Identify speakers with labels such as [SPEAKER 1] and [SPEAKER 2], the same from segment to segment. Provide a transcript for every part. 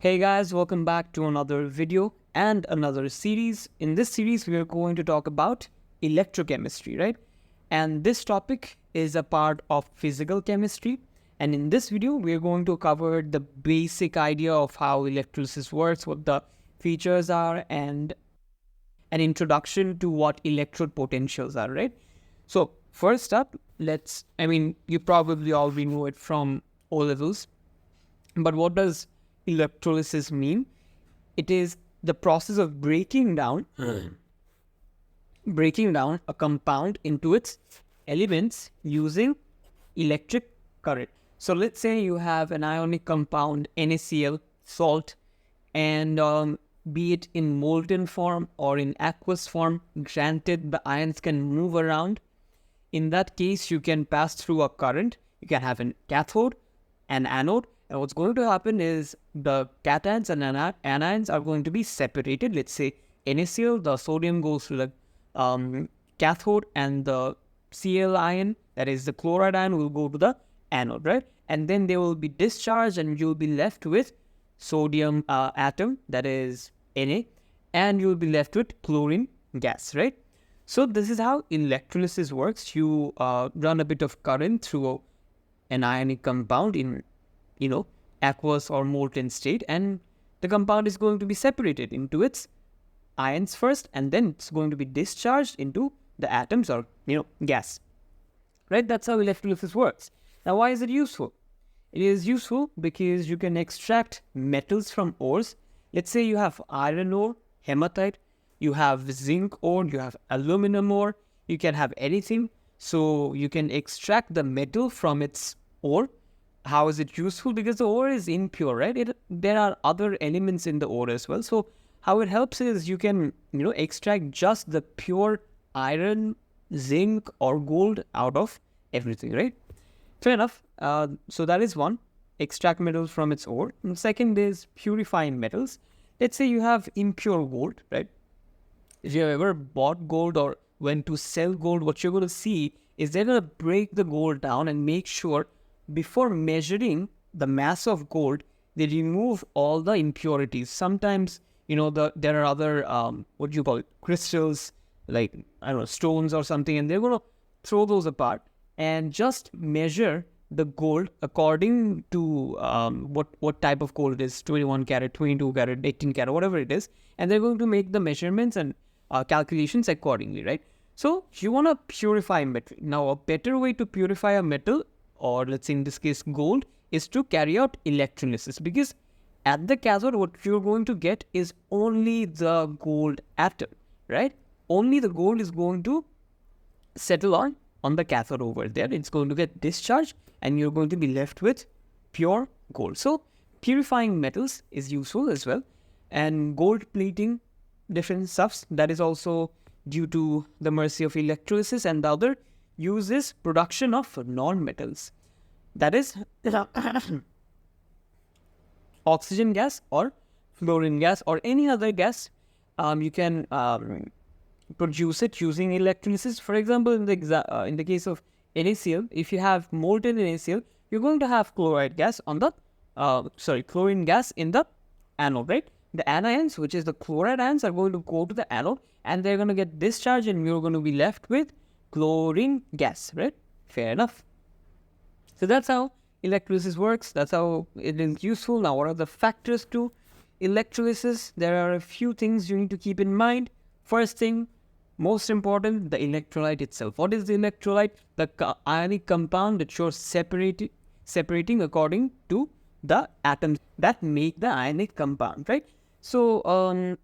[SPEAKER 1] Hey guys, welcome back to another video and another series. In this series, we are going to talk about electrochemistry, right? And this topic is a part of physical chemistry. And in this video, we are going to cover the basic idea of how electrolysis works, what the features are, and an introduction to what electrode potentials are, right? So first up, you probably already know it from O levels, but what does electrolysis mean? It is the process of breaking down a compound into its elements using electric current. So let's say you have an ionic compound, NaCl, salt, and be it in molten form or in aqueous form, granted the ions can move around. In that case, you can pass through a current. You can have a cathode, an anode, and what's going to happen is the cations and anions are going to be separated. Let's say NaCl, the sodium goes to the cathode, and the Cl ion, that is the chloride ion, will go to the anode, right? And then they will be discharged, and you'll be left with sodium atom, that is Na, and you'll be left with chlorine gas, right? So this is how electrolysis works. You run a bit of current through an ionic compound in, aqueous or molten state, and the compound is going to be separated into its ions first, and then it's going to be discharged into the atoms or, gas, right? That's how electrolysis works. Now, why is it useful? It is useful because you can extract metals from ores. Let's say you have iron ore, hematite, you have zinc ore, you have aluminum ore, you can have anything. So you can extract the metal from its ore. How is it useful? Because the ore is impure, right? There are other elements in the ore as well. So how it helps is you can, extract just the pure iron, zinc, or gold out of everything, right? Fair enough. So that is one, extract metals from its ore. And second is purifying metals. Let's say you have impure gold, right? If you have ever bought gold or went to sell gold, what you're going to see is they're going to break the gold down and make sure before measuring the mass of gold, they remove all the impurities. Sometimes, there are other, crystals, like, stones or something, and they're going to throw those apart and just measure the gold according to what type of gold it is, 21 karat, 22 karat, 18 karat, whatever it is. And they're going to make the measurements and calculations accordingly, right? So you want to purify metal. Now, a better way to purify a metal, or let's say in this case gold, is to carry out electrolysis, because at the cathode, what you're going to get is only the gold atom, right? Only the gold is going to settle on the cathode over there. It's going to get discharged, and you're going to be left with pure gold. So purifying metals is useful as well. And gold plating different stuffs, that is also due to the mercy of electrolysis. And the other use is production of non-metals, that is oxygen gas or fluorine gas or any other gas. You can produce it using electrolysis. For example, in the case of NaCl, if you have molten NaCl, you're going to have chloride gas on the chlorine gas in the anode, right? The anions, which is the chloride ions, are going to go to the anode, and they're going to get discharged, and you're going to be left with chlorine gas, right? Fair enough. So that's how electrolysis works. That's how it is useful. Now, what are the factors to electrolysis? There are a few things you need to keep in mind. First thing, most important, the electrolyte itself. What is the electrolyte? The ionic compound that you're separating according to the atoms that make the ionic compound, right? So,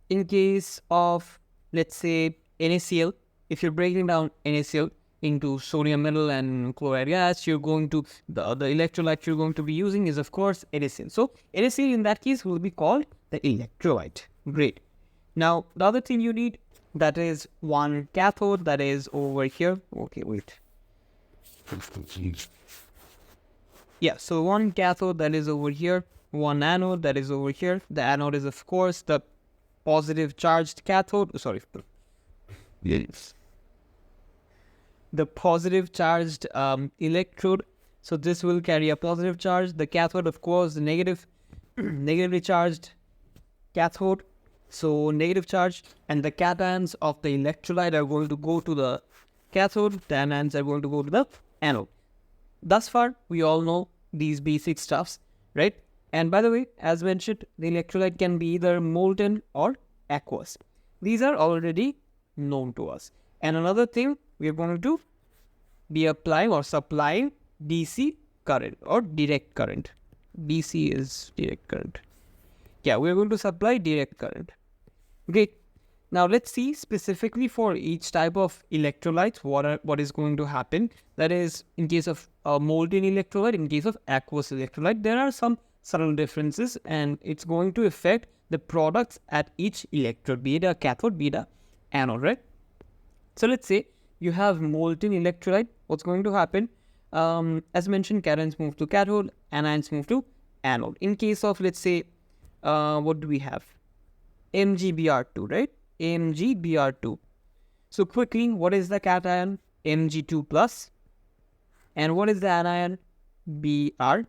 [SPEAKER 1] in case of, let's say, NaCl, if you're breaking down NaCl into sodium metal and chloride gas, you're going to, the electrolyte you're going to be using is, of course, NaCl. So, NaCl in that case will be called the electrolyte. Great. Now, the other thing you need, that is one cathode, that is over here. Okay, wait. Yeah, so one cathode, that is over here. One anode, that is over here. The anode is, of course, the positive charged cathode. Sorry. Yes. The positive charged electrode. So this will carry a positive charge. The cathode, of course, the negative negatively charged cathode. So negative charge, and the cations of the electrolyte are going to go to the cathode, the anions are going to go to the anode. Thus far, we all know these basic stuffs, right? And by the way, as mentioned, the electrolyte can be either molten or aqueous. These are already known to us. And another thing, we are going to be applying or supplying DC current or direct current. DC is direct current. Yeah, we are going to supply direct current. Great. Now let's see specifically for each type of electrolyte what is going to happen. That is, in case of a molten electrolyte, in case of aqueous electrolyte, there are some subtle differences, and it's going to affect the products at each electrode, be it a cathode, be it a anode, right? So let's say you have molten electrolyte. What's going to happen? As mentioned, cations move to cathode, anions move to anode. In case of, let's say, what do we have? MgBr2, right? MgBr2. So quickly, what is the cation? Mg2 plus. And what is the anion? Br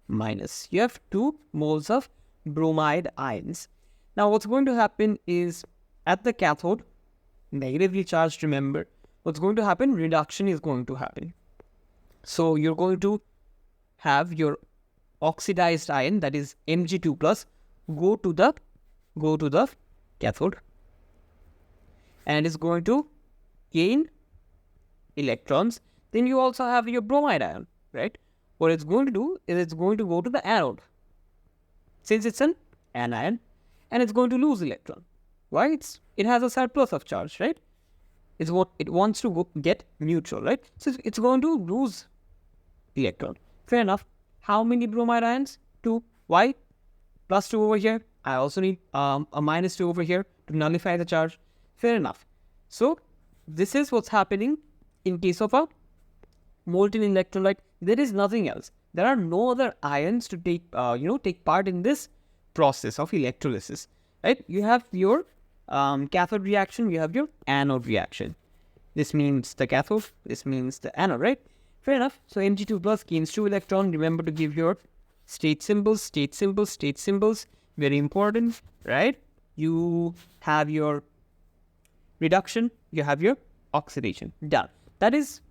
[SPEAKER 1] minus. You have 2 moles of bromide ions. Now what's going to happen is, at the cathode, negatively charged, remember, what's going to happen? Reduction is going to happen. So you're going to have your oxidized ion, that is Mg2 plus, go to the cathode, and is going to gain electrons. Then you also have your bromide ion, right? What it's going to do is it's going to go to the anode, since it's an anion, and it's going to lose electron. Why? It has a surplus of charge, right? It's what it wants to get neutral, right? So it's going to lose electron. Fair enough. How many bromide ions? 2. Why? Plus 2 over here. I also need a minus 2 over here to nullify the charge. Fair enough. So this is what's happening in case of a molten electrolyte. There is nothing else. There are no other ions to take part in this process of electrolysis, right? You have your cathode reaction, you have your anode reaction. This means the cathode, this means the anode, right? Fair enough. So Mg2 plus gains 2 electron. Remember to give your state symbols, state symbols, state symbols. Very important, right? You have your reduction, you have your oxidation. Done. That is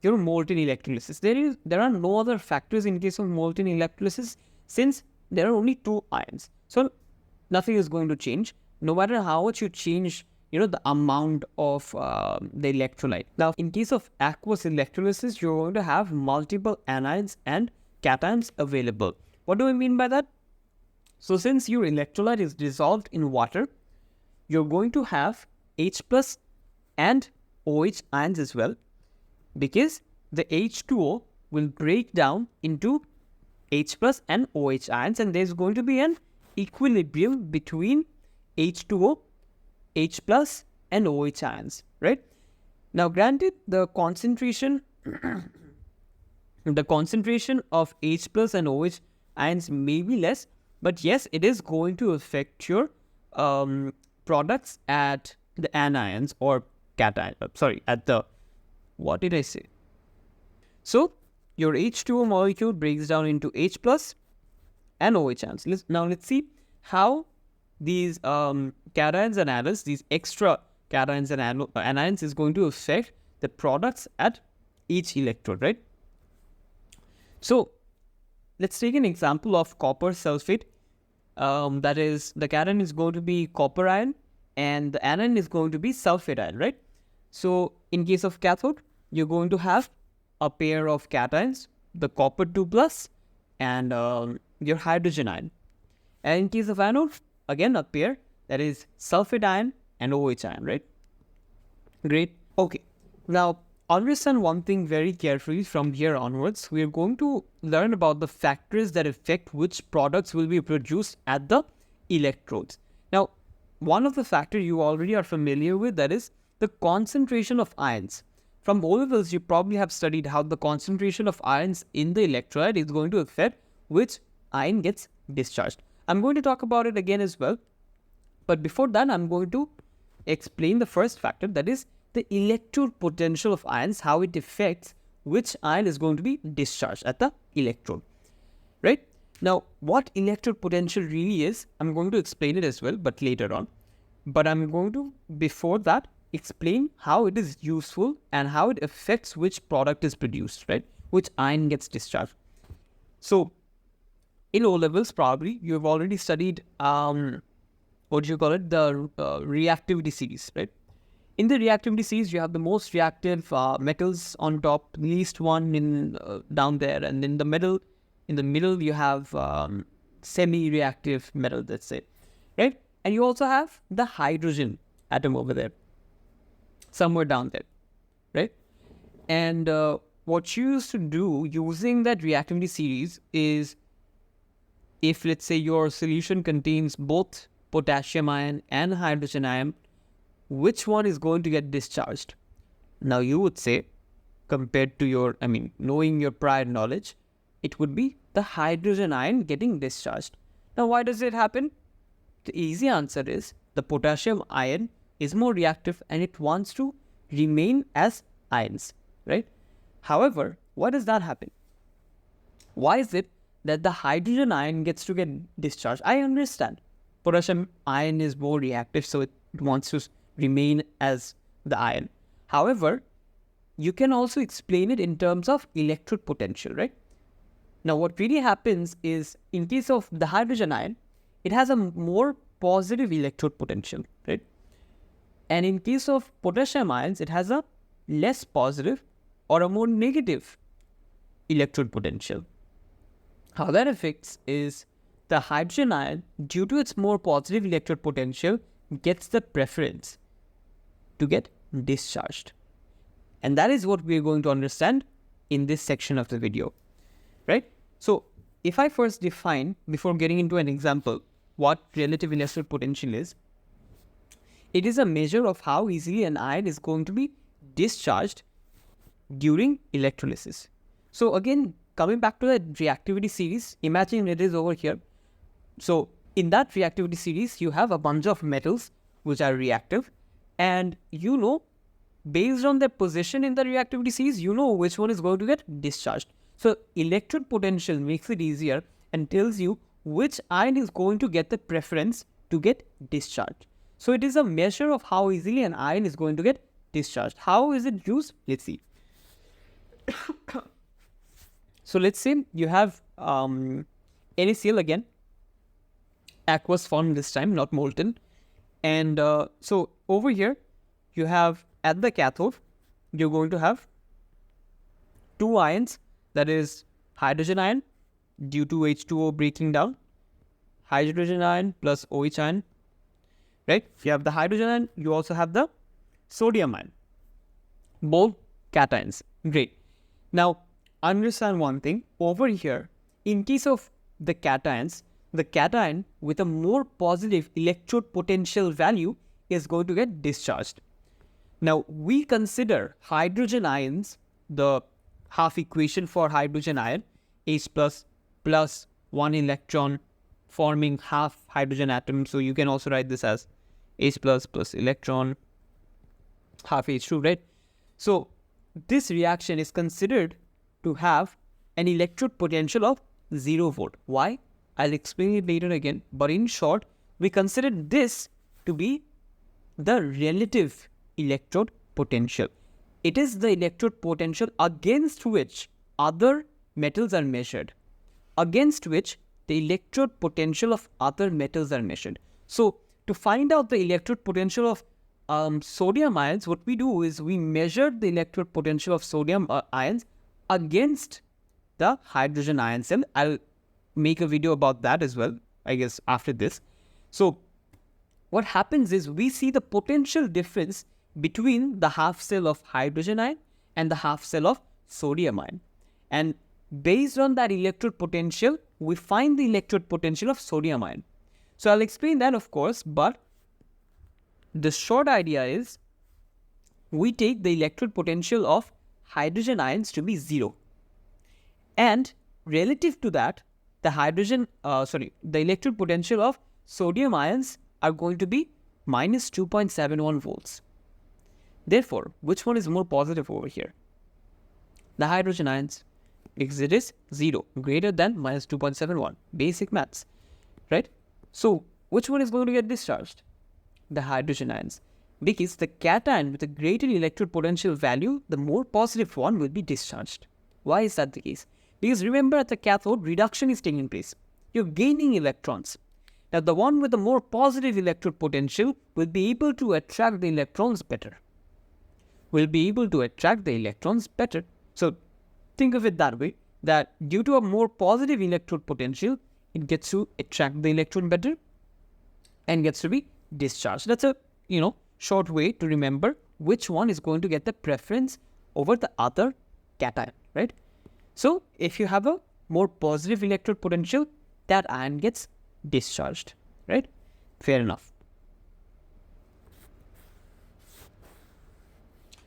[SPEAKER 1] your molten electrolysis. There are no other factors in case of molten electrolysis, since there are only 2 ions. So nothing is going to change, no matter how much you change, the amount of the electrolyte. Now, in case of aqueous electrolysis, you're going to have multiple anions and cations available. What do I mean by that? So since your electrolyte is dissolved in water, you're going to have H plus and OH ions as well, because the H2O will break down into H plus and OH ions, and there's going to be an equilibrium between H2O, H plus and OH ions, right? Now granted, the concentration of H plus and OH ions may be less, but yes, it is going to affect your products at the anions or cation. At the, what did I say? So your H2O molecule breaks down into H plus and OH ions. Now let's see how these cations and anodes, these extra cations and anions, is going to affect the products at each electrode, right? So let's take an example of copper sulfate. That is, the cation is going to be copper ion and the anion is going to be sulfate ion, right? So in case of cathode, you're going to have a pair of cations, the copper 2 plus and your hydrogen ion. And in case of anode, again a pair, that is sulfate ion and OH ion, right? Great. Okay. Now understand one thing very carefully. From here onwards, we are going to learn about the factors that affect which products will be produced at the electrodes. Now, one of the factors you already are familiar with, that is the concentration of ions. From O-levels, you probably have studied how the concentration of ions in the electrolyte is going to affect which ion gets discharged. I'm going to talk about it again as well. But before that, I'm going to explain the first factor, that is the electrode potential of ions, how it affects which ion is going to be discharged at the electrode, right? Now, what electrode potential really is, I'm going to explain it as well, but later on. But I'm going to, before that, explain how it is useful and how it affects which product is produced, right? Which ion gets discharged. So, in O levels, probably you've already studied what do you call it? The reactivity series, right? In the reactivity series, you have the most reactive metals on top, least one in down there, and in the middle, you have semi-reactive metal. That's it, right? And you also have the hydrogen atom over there, somewhere down there, right? And what you used to do using that reactivity series is, if let's say your solution contains both potassium ion and hydrogen ion, which one is going to get discharged? Now you would say, compared to your, knowing your prior knowledge, it would be the hydrogen ion getting discharged. Now why does it happen? The easy answer is the potassium ion is more reactive and it wants to remain as ions, right? However, why does that happen? Why is it that the hydrogen ion gets to get discharged? I understand potassium ion is more reactive, so it wants to remain as the ion. However, you can also explain it in terms of electrode potential, right? Now, what really happens is, in case of the hydrogen ion, it has a more positive electrode potential, right? And in case of potassium ions, it has a less positive or a more negative electrode potential. How that affects is the hydrogen ion, due to its more positive electrode potential, gets the preference to get discharged. And that is what we are going to understand in this section of the video, right? So if I first define, before getting into an example, what relative electrode potential is, it is a measure of how easily an ion is going to be discharged during electrolysis. So again, coming back to the reactivity series, imagine it is over here. So in that reactivity series, you have a bunch of metals which are reactive, and based on their position in the reactivity series, which one is going to get discharged. So electrode potential makes it easier and tells you which ion is going to get the preference to get discharged. So it is a measure of how easily an ion is going to get discharged. How is it used? Let's see. So let's say you have NaCl again, aqueous form this time, not molten. And so over here, you have at the cathode, you're going to have two ions, that is hydrogen ion due to H2O breaking down, hydrogen ion plus OH ion, right? You have the hydrogen ion, you also have the sodium ion, both cations. Great. Now, understand one thing. Over here, in case of the cations, the cation with a more positive electrode potential value is going to get discharged. Now, we consider hydrogen ions, the half equation for hydrogen ion, H plus plus 1 electron forming half hydrogen atom. So you can also write this as H plus plus electron half H2, right? So this reaction is considered to have an electrode potential of 0 volt. Why? I'll explain it later again. But in short, we consider this to be the relative electrode potential. It is the electrode potential against which other metals are measured, against which the electrode potential of other metals are measured. So to find out the electrode potential of sodium ions, what we do is we measure the electrode potential of sodium ions against the hydrogen ion cell. I'll make a video about that as well, I guess, after this. So what happens is we see the potential difference between the half cell of hydrogen ion and the half cell of sodium ion. And based on that electrode potential, we find the electrode potential of sodium ion. So I'll explain that, of course, but the short idea is we take the electrode potential of hydrogen ions to be 0. And relative to that, the electrode potential of sodium ions are going to be minus 2.71 volts. Therefore, which one is more positive over here? The hydrogen ions, because it is 0, greater than minus 2.71. Basic maths, right? So which one is going to get discharged? The hydrogen ions. Because the cation with a greater electrode potential value, the more positive one will be discharged. Why is that the case? Because remember, at the cathode, reduction is taking place. You're gaining electrons. Now, the one with the more positive electrode potential will be able to attract the electrons better. So, think of it that way, that due to a more positive electrode potential, it gets to attract the electron better and gets to be discharged. That's a, short way to remember which one is going to get the preference over the other cation, right? So, if you have a more positive electrode potential, that ion gets discharged, right? Fair enough.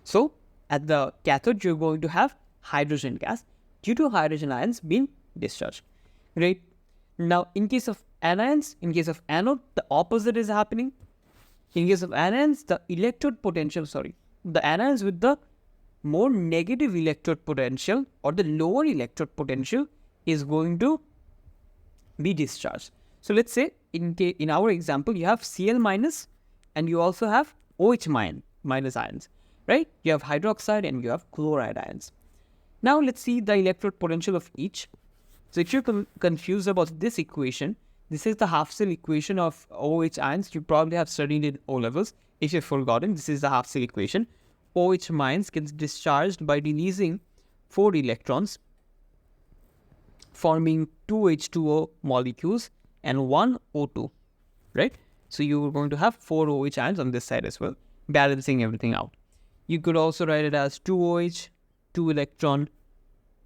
[SPEAKER 1] So, at the cathode, you're going to have hydrogen gas due to hydrogen ions being discharged, right? Now, in case of anions, in case of anode, the opposite is happening. In case of anions, the anions with the more negative electrode potential or the lower electrode potential is going to be discharged. So let's say in our example, you have Cl minus and you also have OH minus ions, right? You have hydroxide and you have chloride ions. Now let's see the electrode potential of each. So if you're confused about this equation, this is the half-cell equation of OH ions. You probably have studied it O levels. If you've forgotten, this is the half-cell equation. OH ions gets discharged by releasing 4 electrons, forming 2 H2O molecules and 1 O2, right? So you're going to have 4 OH ions on this side as well, balancing everything out. You could also write it as 2 OH, 2 electron,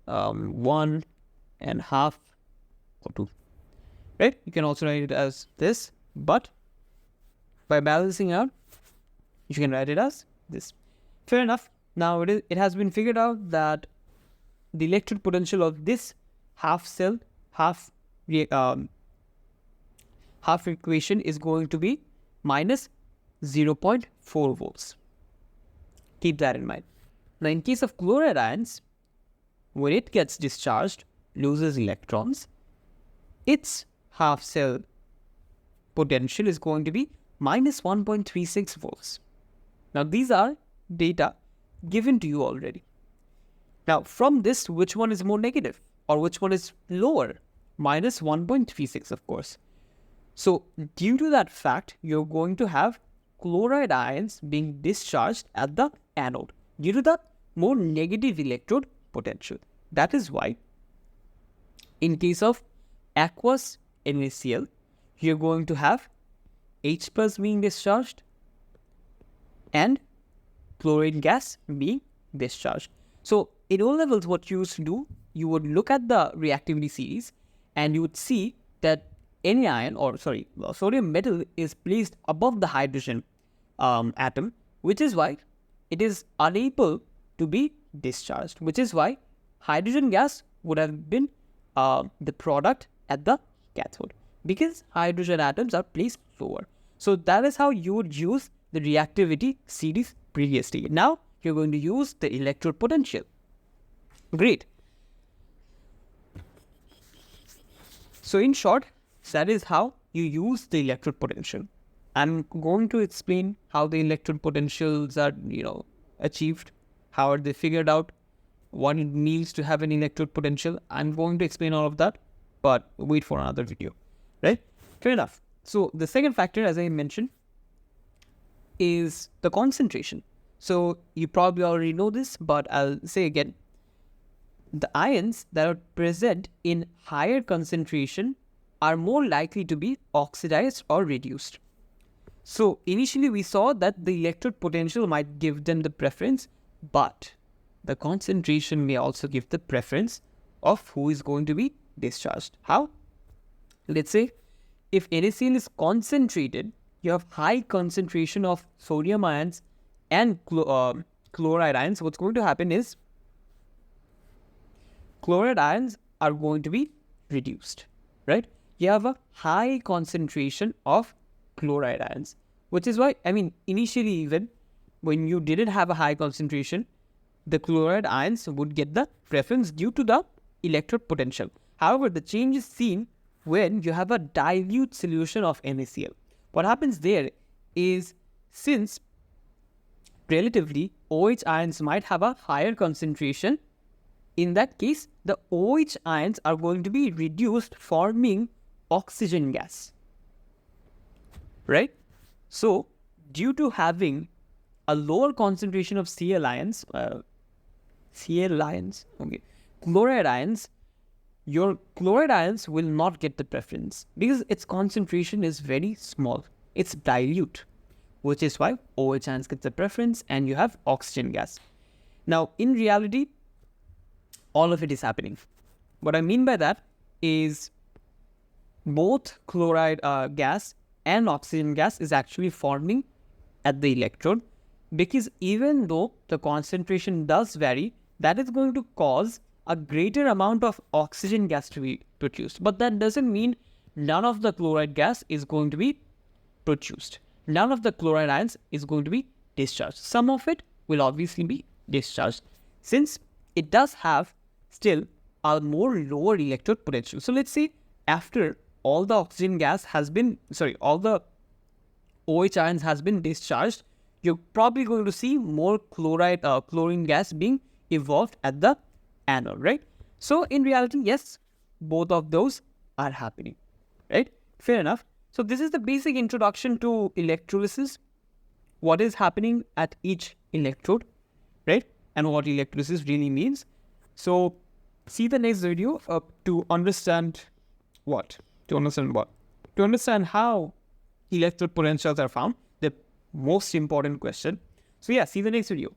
[SPEAKER 1] 1 and half O2. Right? You can also write it as this, but by balancing out, you can write it as this. Fair enough. Now it has been figured out that the electrode potential of this half equation is going to be minus 0.4 volts. Keep that in mind. Now, in case of chloride ions, when it gets discharged, loses electrons, its half cell potential is going to be minus 1.36 volts. Now, these are data given to you already. Now, from this, which one is more negative or which one is lower? Minus 1.36, of course. So, due to that fact, you're going to have chloride ions being discharged at the anode due to the more negative electrode potential. That is why, in case of aqueous NaCl, you're going to have H plus being discharged and chlorine gas being discharged. So, in O levels, what you used to do, you would look at the reactivity series and you would see that sodium metal is placed above the hydrogen atom, which is why it is unable to be discharged, which is why hydrogen gas would have been the product at the cathode, because hydrogen atoms are placed lower. So that is how you would use the reactivity series previously. Now you're going to use the electrode potential. Great. So in short, that is how you use the electrode potential. I'm going to explain how the electrode potentials are, achieved, how are they figured out, what it means to have an electrode potential. I'm going to explain all of that, but wait for another video, right? Fair enough. So the second factor, as I mentioned, is the concentration. So you probably already know this, but I'll say again. The ions that are present in higher concentration are more likely to be oxidized or reduced. So initially we saw that the electrode potential might give them the preference, but the concentration may also give the preference of who is going to be discharged. How? Let's say if NaCl is concentrated, you have high concentration of sodium ions and chloride ions. What's going to happen is chloride ions are going to be reduced, right? You have a high concentration of chloride ions, which is why, initially even when you didn't have a high concentration, the chloride ions would get the preference due to the electrode potential. However, the change is seen when you have a dilute solution of NaCl. What happens there is, since relatively OH ions might have a higher concentration, in that case, the OH ions are going to be reduced, forming oxygen gas. Right? So, due to having a lower concentration of chloride ions, your chloride ions will not get the preference because its concentration is very small. It's dilute, which is why OH ions get the preference and you have oxygen gas. Now, in reality, all of it is happening. What I mean by that is both chloride gas and oxygen gas is actually forming at the electrode, because even though the concentration does vary, that is going to cause a greater amount of oxygen gas to be produced. But that doesn't mean none of the chloride gas is going to be produced. None of the chloride ions is going to be discharged. Some of it will obviously be discharged, since it does have still a more lower electrode potential. So let's say after all the oxygen gas has been, all the OH ions has been discharged, you're probably going to see more chlorine gas being evolved at the anode, right? So in reality, yes, both of those are happening, right? Fair enough. So this is the basic introduction to electrolysis, what is happening at each electrode, right? And what electrolysis really means. So see the next video to understand what? To understand how electrode potentials are found, the most important question. So yeah, see the next video.